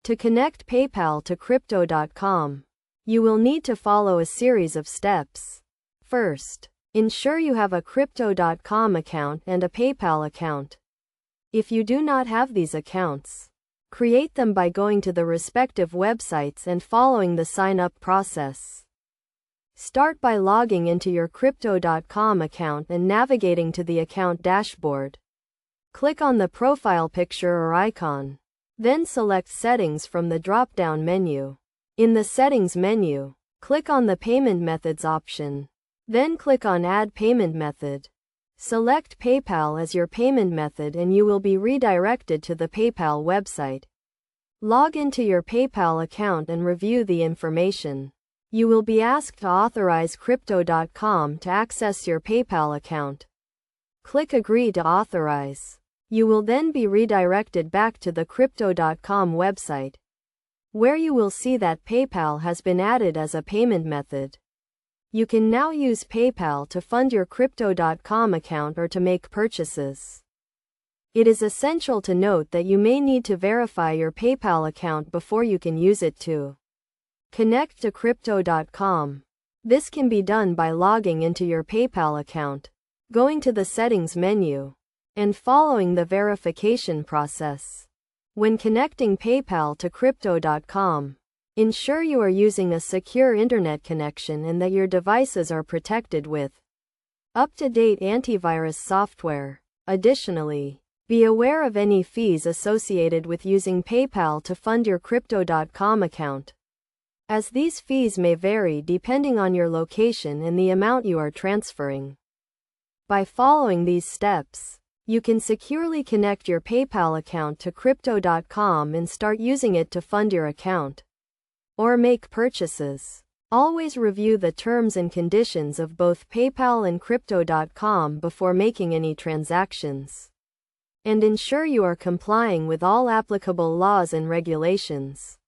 To connect PayPal to Crypto.com, you will need to follow a series of steps. First, ensure you have a Crypto.com account and a PayPal account. If you do not have these accounts, create them by going to the respective websites and following the sign-up process. Start by logging into your Crypto.com account and navigating to the account dashboard. Click on the profile picture or icon. Then select Settings from the drop-down menu. In the Settings menu, click on the Payment Methods option. Then click on Add Payment Method. Select PayPal as your payment method and you will be redirected to the PayPal website. Log into your PayPal account and review the information. You will be asked to authorize Crypto.com to access your PayPal account. Click Agree to authorize. You will then be redirected back to the Crypto.com website, where you will see that PayPal has been added as a payment method. You can now use PayPal to fund your Crypto.com account or to make purchases. It is essential to note that you may need to verify your PayPal account before you can use it to connect to Crypto.com. This can be done by logging into your PayPal account, going to the Settings menu, and following the verification process. When connecting PayPal to Crypto.com, ensure you are using a secure internet connection and that your devices are protected with up-to-date antivirus software. Additionally, be aware of any fees associated with using PayPal to fund your Crypto.com account, as these fees may vary depending on your location and the amount you are transferring. By following these steps, you can securely connect your PayPal account to Crypto.com and start using it to fund your account or make purchases. Always review the terms and conditions of both PayPal and Crypto.com before making any transactions, and ensure you are complying with all applicable laws and regulations.